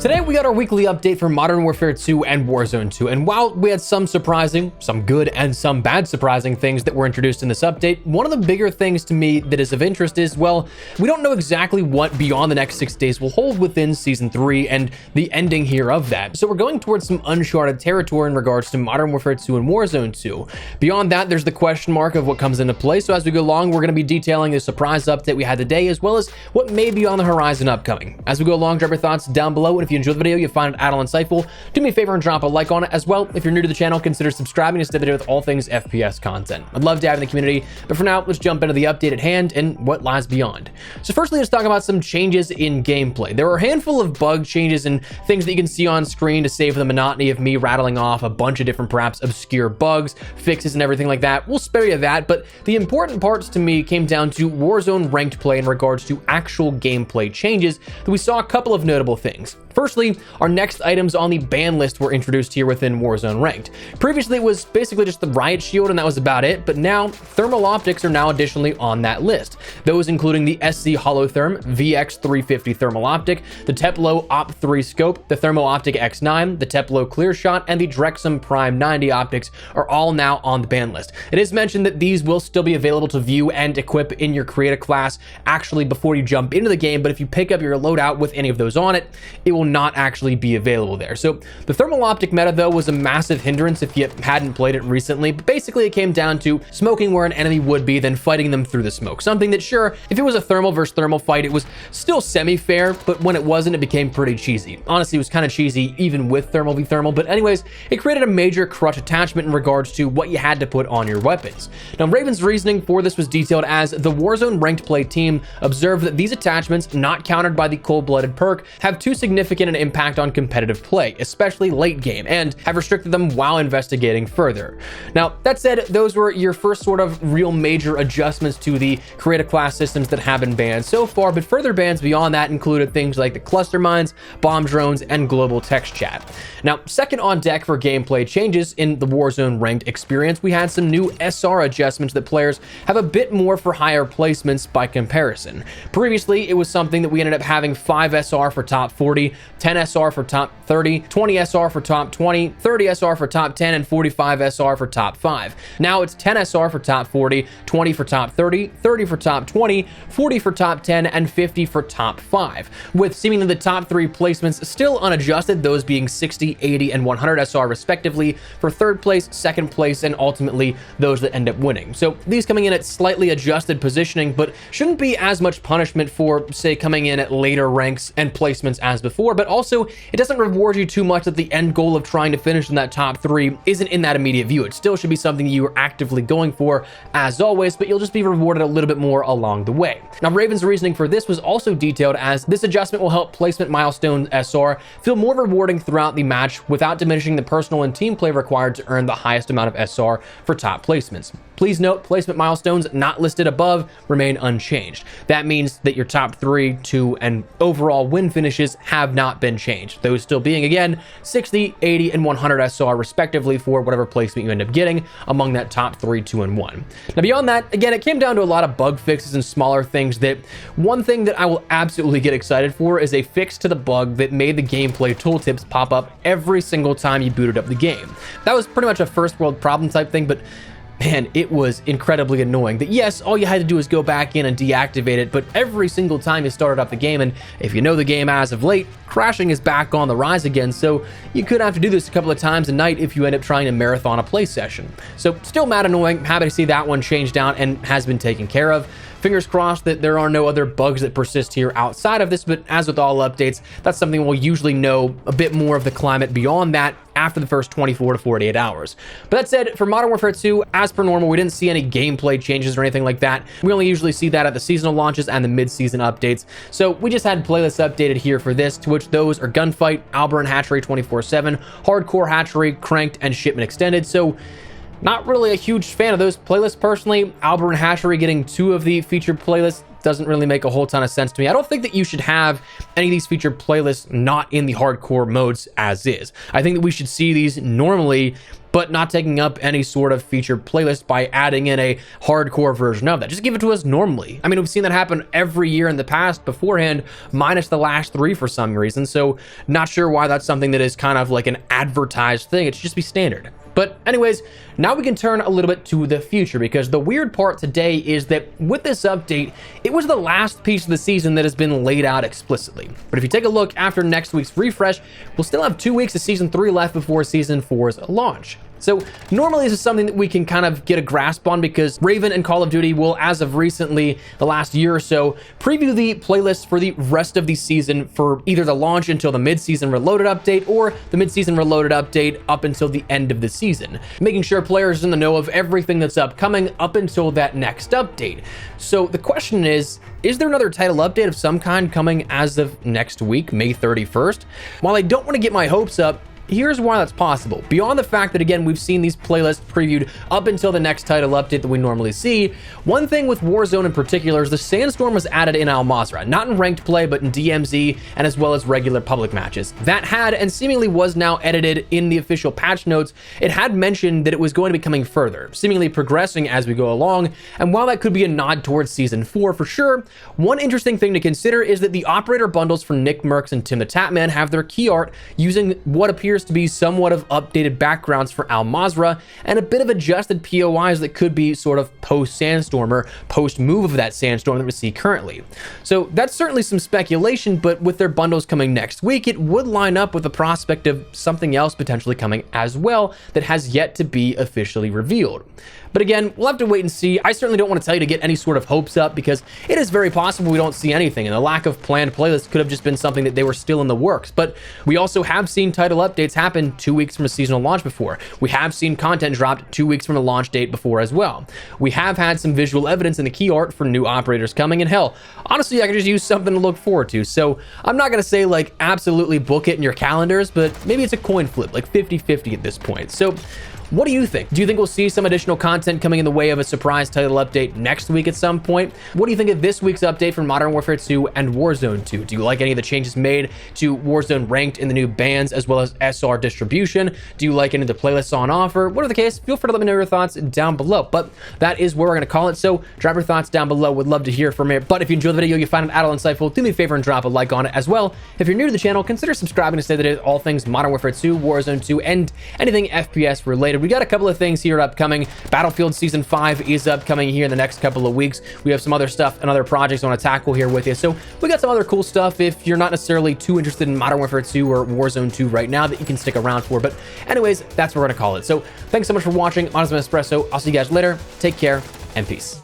Today we got our weekly update for Modern Warfare 2 and Warzone 2, and while we had some surprising, some good and some bad surprising things that were introduced in this update, one of the bigger things to me that is of interest is, well, we don't know exactly what beyond the next 6 days will hold within Season 3 and the ending here of that. So we're going towards some uncharted territory in regards to Modern Warfare 2 and Warzone 2. Beyond that, there's the question mark of what comes into play, so as we go along, we're going to be detailing the surprise update we had today, as well as what may be on the horizon upcoming. As we go along, drop your thoughts down below, and if you enjoyed the video, you find it at all insightful, do me a favor and drop a like on it. As well, if you're new to the channel, consider subscribing to stay up to date with all things FPS content. I'd love to have in the community, but for now, let's jump into the update at hand and what lies beyond. So firstly, let's talk about some changes in gameplay. There are a handful of bug changes and things that you can see on screen to save the monotony of me rattling off a bunch of different, perhaps obscure bugs, fixes, and everything like that. We'll spare you that, but the important parts to me came down to Warzone ranked play in regards to actual gameplay changes that we saw a couple of notable things. Firstly, our next items on the ban list were introduced here within Warzone Ranked. Previously, it was basically just the riot shield and that was about it, but now thermal optics are now additionally on that list. Those including the SC Holotherm VX350 thermal optic, the Teplo Op 3 scope, the Thermo Optic X9, the Teplo Clear Shot, and the Drexum Prime 90 optics are all now on the ban list. It is mentioned that these will still be available to view and equip in your creator class actually before you jump into the game, but if you pick up your loadout with any of those on it, it will not actually be available there. So the thermal optic meta though was a massive hindrance if you hadn't played it recently, but basically it came down to smoking where an enemy would be, then fighting them through the smoke. Something that, sure, if it was a thermal versus thermal fight, it was still semi-fair, but when it wasn't, it became pretty cheesy. Honestly, it was kind of cheesy even with thermal v thermal, but anyways, it created a major crutch attachment in regards to what you had to put on your weapons. Now, Raven's reasoning for this was detailed as the Warzone ranked play team observed that these attachments, not countered by the cold-blooded perk, have too significant an impact on competitive play, especially late game, and have restricted them while investigating further. Now, that said, those were your first sort of real major adjustments to the creative class systems that have been banned so far, but further bans beyond that included things like the cluster mines, bomb drones, and global text chat. Now, second on deck for gameplay changes in the Warzone ranked experience, we had some new SR adjustments that players have a bit more for higher placements by comparison. Previously, it was something that we ended up having 5 SR for top 40, 10 SR for top 30, 20 SR for top 20, 30 SR for top 10, and 45 SR for top 5. Now it's 10 SR for top 40, 20 for top 30, 30 for top 20, 40 for top 10, and 50 for top 5, with seemingly the top 3 placements still unadjusted, those being 60, 80, and 100 SR respectively for third place, second place, and ultimately those that end up winning. So these coming in at slightly adjusted positioning, but shouldn't be as much punishment for, say, coming in at later ranks and placements as before, but also it doesn't reward you too much that the end goal of trying to finish in that top 3 isn't in that immediate view. It still should be something you are actively going for as always, but you'll just be rewarded a little bit more along the way. Now, Raven's reasoning for this was also detailed as this adjustment will help placement milestone SR feel more rewarding throughout the match without diminishing the personal and team play required to earn the highest amount of SR for top placements. Please note, placement milestones not listed above remain unchanged. That means that your top 3, 2, and overall win finishes have not been changed. Those still being, again, 60, 80, and 100 SR respectively for whatever placement you end up getting among that top 3, 2, and 1. Now, beyond that, again, it came down to a lot of bug fixes and smaller things that one thing that I will absolutely get excited for is a fix to the bug that made the gameplay tooltips pop up every single time you booted up the game. That was pretty much a first world problem type thing, but man, it was incredibly annoying that yes, all you had to do is go back in and deactivate it, but every single time you started up the game, and if you know the game as of late, crashing is back on the rise again, so you could have to do this a couple of times a night if you end up trying to marathon a play session. So still mad annoying, happy to see that one changed down and has been taken care of. Fingers crossed that there are no other bugs that persist here outside of this, but as with all updates, that's something we'll usually know a bit more of the climate beyond that after the first 24 to 48 hours. But that said, for Modern Warfare 2, as per normal, we didn't see any gameplay changes or anything like that. We only usually see that at the seasonal launches and the mid-season updates. So we just had playlists updated here for this, to which those are Gunfight, Alber and Hatchery 24/7, Hardcore Hatchery, Cranked, and Shipment Extended. So not really a huge fan of those playlists personally. Alber and Hatchery getting 2 of the featured playlists doesn't really make a whole ton of sense to me. I don't think that you should have any of these featured playlists not in the hardcore modes as is. I think that we should see these normally, but but not taking up any sort of featured playlist by adding in a hardcore version of that. Just give it to us normally. I mean, we've seen that happen every year in the past beforehand, minus the last 3 for some reason. So not sure why that's something that is kind of like an advertised thing. It should just be standard. But anyways, now we can turn a little bit to the future, because the weird part today is that with this update, it was the last piece of the season that has been laid out explicitly. But if you take a look after next week's refresh, we'll still have 2 weeks of Season 3 left before Season 4's launch. So normally this is something that we can kind of get a grasp on, because Raven and Call of Duty will, as of recently, the last year or so, preview the playlist for the rest of the season for either the launch until the mid-season reloaded update or the mid-season reloaded update up until the end of the season, making sure players are in the know of everything that's upcoming up until that next update. So the question is there another title update of some kind coming as of next week, May 31st? While I don't want to get my hopes up, here's why that's possible. Beyond the fact that, again, we've seen these playlists previewed up until the next title update that we normally see, one thing with Warzone in particular is the Sandstorm was added in Al Mazrah, not in ranked play, but in DMZ and as well as regular public matches. That had, and seemingly was now edited in the official patch notes, it had mentioned that it was going to be coming further, seemingly progressing as we go along, and while that could be a nod towards Season 4 for sure, one interesting thing to consider is that the operator bundles for Nick Merckx and Tim the Tatman have their key art using what appears to be somewhat of updated backgrounds for Al Mazrah and a bit of adjusted POIs that could be sort of post-Sandstorm or post-move of that Sandstorm that we see currently. So that's certainly some speculation, but with their bundles coming next week, it would line up with the prospect of something else potentially coming as well that has yet to be officially revealed. But again, we'll have to wait and see. I certainly don't want to tell you to get any sort of hopes up, because it is very possible we don't see anything, and the lack of planned playlists could have just been something that they were still in the works. But we also have seen title updates happen 2 weeks from a seasonal launch before. We have seen content dropped 2 weeks from the launch date before as well. We have had some visual evidence in the key art for new operators coming, and hell, honestly, I could just use something to look forward to. So I'm not going to say like absolutely book it in your calendars, but maybe it's a coin flip, like 50-50 at this point. So what do you think? Do you think we'll see some additional content coming in the way of a surprise title update next week at some point? What do you think of this week's update for Modern Warfare 2 and Warzone 2? Do you like any of the changes made to Warzone ranked in the new bans as well as SR distribution? Do you like any of the playlists on offer? Whatever the case, feel free to let me know your thoughts down below. But that is where we're going to call it. So drop your thoughts down below. Would love to hear from you. But if you enjoyed the video, you find it at all insightful, do me a favor and drop a like on it as well. If you're new to the channel, consider subscribing to stay updated with all things Modern Warfare 2, Warzone 2, and anything FPS related. We got a couple of things here upcoming. Battlefield Season 5 is upcoming here in the next couple of weeks. We have some other stuff and other projects I want to tackle here with you. So we got some other cool stuff if you're not necessarily too interested in Modern Warfare 2 or Warzone 2 right now that you can stick around for. But anyways, that's what we're going to call it. So thanks so much for watching. Honest Espresso. I'll see you guys later. Take care and peace.